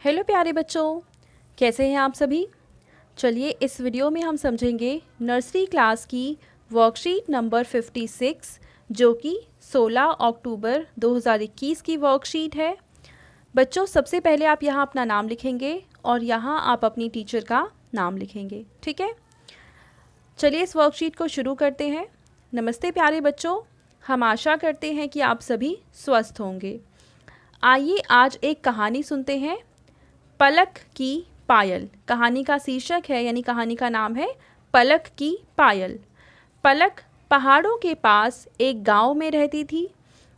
Hello प्यारे बच्चों, कैसे हैं आप सभी। चलिए इस वीडियो में हम समझेंगे नर्सरी क्लास की वर्कशीट नंबर 56 जो कि 16 अक्टूबर 2021 की वर्कशीट है। बच्चों सबसे पहले आप यहाँ अपना नाम लिखेंगे और यहाँ आप अपनी टीचर का नाम लिखेंगे, ठीक है। चलिए इस वर्कशीट को शुरू करते हैं। नमस्ते प्यारे बच्चों, हम आशा करते हैं कि आप सभी स्वस्थ होंगे। आइए आज एक कहानी सुनते हैं, पलक की पायल। कहानी का शीर्षक है यानी कहानी का नाम है पलक की पायल। पलक पहाड़ों के पास एक गांव में रहती थी।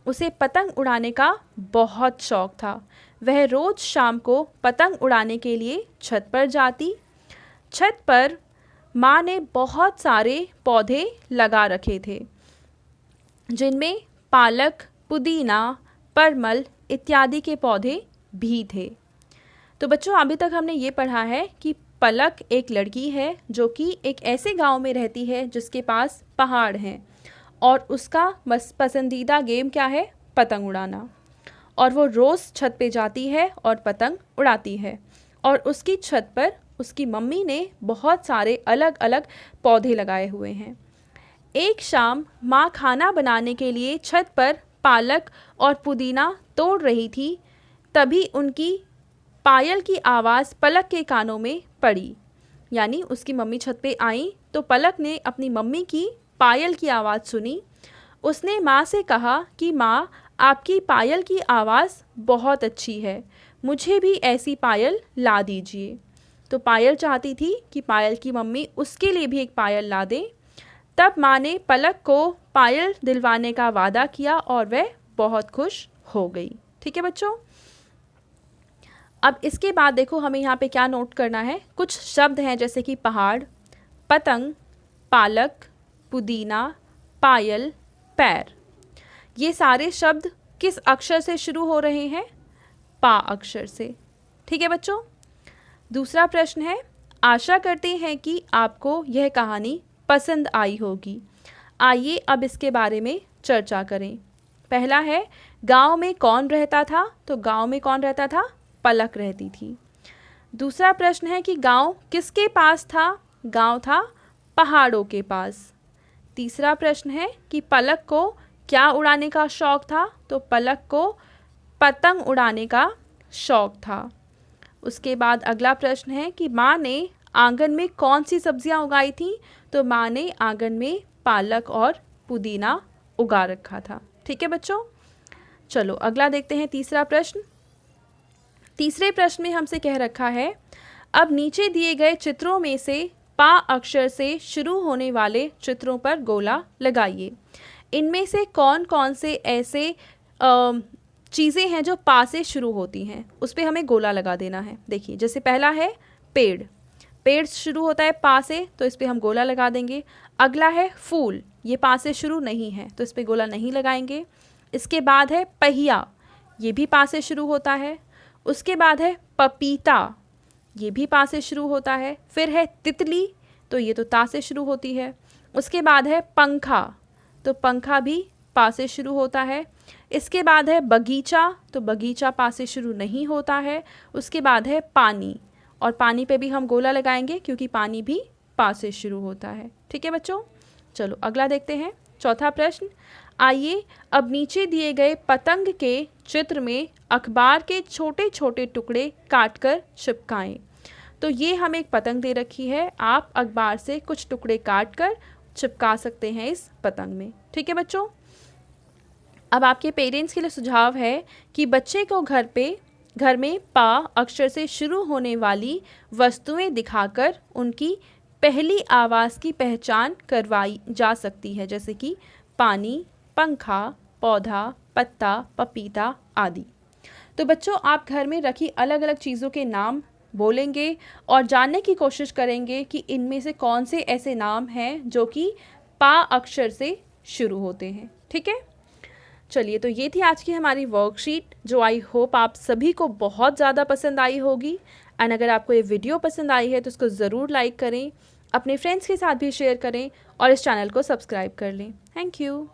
उसे पतंग उड़ाने का बहुत शौक था। वह रोज शाम को पतंग उड़ाने के लिए छत पर जाती। छत पर माँ ने बहुत सारे पौधे लगा रखे थे जिनमें पालक, पुदीना, परमल इत्यादि के पौधे भी थे। तो बच्चों अभी तक हमने ये पढ़ा है कि पलक एक लड़की है जो कि एक ऐसे गांव में रहती है जिसके पास पहाड़ हैं और उसका बस पसंदीदा गेम क्या है, पतंग उड़ाना। और वो रोज़ छत पे जाती है और पतंग उड़ाती है। और उसकी छत पर उसकी मम्मी ने बहुत सारे अलग अलग पौधे लगाए हुए हैं। एक शाम माँ खाना बनाने के लिए छत पर पालक और पुदीना तोड़ रही थी, तभी उनकी पायल की आवाज़ पलक के कानों में पड़ी। यानी उसकी मम्मी छत पे आई तो पलक ने अपनी मम्मी की पायल की आवाज़ सुनी। उसने माँ से कहा कि माँ, आपकी पायल की आवाज़ बहुत अच्छी है, मुझे भी ऐसी पायल ला दीजिए। तो पायल चाहती थी कि पायल की मम्मी उसके लिए भी एक पायल ला दे। तब माँ ने पलक को पायल दिलवाने का वादा किया और वह बहुत खुश हो गई। ठीक है बच्चों। अब इसके बाद देखो हमें यहाँ पे क्या नोट करना है। कुछ शब्द हैं जैसे कि पहाड़, पतंग, पालक, पुदीना, पायल, पैर। ये सारे शब्द किस अक्षर से शुरू हो रहे हैं? पा अक्षर से। ठीक है बच्चों। दूसरा प्रश्न है, आशा करते हैं कि आपको यह कहानी पसंद आई होगी। आइए अब इसके बारे में चर्चा करें। पहला है, गांव में कौन रहता था? तो गांव में कौन रहता था? पलक रहती थी। दूसरा प्रश्न है कि गांव किसके पास था? गांव था पहाड़ों के पास। तीसरा प्रश्न है कि पलक को क्या उड़ाने का शौक था? तो पलक को पतंग उड़ाने का शौक था। उसके बाद अगला प्रश्न है कि माँ ने आंगन में कौन सी सब्जियां उगाई थी? तो माँ ने आंगन में पालक और पुदीना उगा रखा था। ठीक है बच्चों। चलो अगला देखते हैं तीसरा प्रश्न। तीसरे प्रश्न में हमसे कह रखा है, अब नीचे दिए गए चित्रों में से पा अक्षर से शुरू होने वाले चित्रों पर गोला लगाइए। इनमें से कौन कौन से ऐसे चीज़ें हैं जो पा से शुरू होती हैं, उस पर हमें गोला लगा देना है। देखिए जैसे पहला है पेड़, पेड़ शुरू होता है पा से, तो इस पर हम गोला लगा देंगे। अगला है फूल, ये पा से शुरू नहीं है तो इस पर गोला नहीं लगाएंगे। इसके बाद है पहिया, ये भी पा से शुरू होता है। उसके बाद है पपीता, ये भी पा से शुरू होता है। फिर है तितली, तो ये तो ता से शुरू होती है। उसके बाद है पंखा, तो पंखा भी पा से शुरू होता है। इसके बाद है बगीचा, तो बगीचा पा से शुरू नहीं होता है। उसके बाद है पानी, और पानी पे भी हम गोला लगाएंगे क्योंकि पानी भी पा से शुरू होता है। ठीक है बच्चों। चलो अगला देखते हैं, चौथा प्रश्न। आइए अब नीचे दिए गए पतंग के चित्र में अखबार के छोटे छोटे टुकड़े काटकर चिपकाएं। तो ये हमें एक पतंग दे रखी है, आप अखबार से कुछ टुकड़े काटकर चिपका सकते हैं इस पतंग में। ठीक है बच्चों। अब आपके पेरेंट्स के लिए सुझाव है कि बच्चे को घर में पा अक्षर से शुरू होने वाली वस्तुएं दिखाकर उनकी पहली आवाज़ की पहचान करवाई जा सकती है, जैसे कि पानी, पंखा, पौधा, पत्ता, पपीता आदि। तो बच्चों आप घर में रखी अलग अलग चीज़ों के नाम बोलेंगे और जानने की कोशिश करेंगे कि इनमें से कौन से ऐसे नाम हैं जो कि पा अक्षर से शुरू होते हैं। ठीक है। चलिए तो ये थी आज की हमारी वर्कशीट जो आई होप आप सभी को बहुत ज़्यादा पसंद आई होगी। एंड अगर आपको ये वीडियो पसंद आई है तो इसको ज़रूर लाइक करें, अपने फ्रेंड्स के साथ भी शेयर करें और इस चैनल को सब्सक्राइब कर लें। Thank you.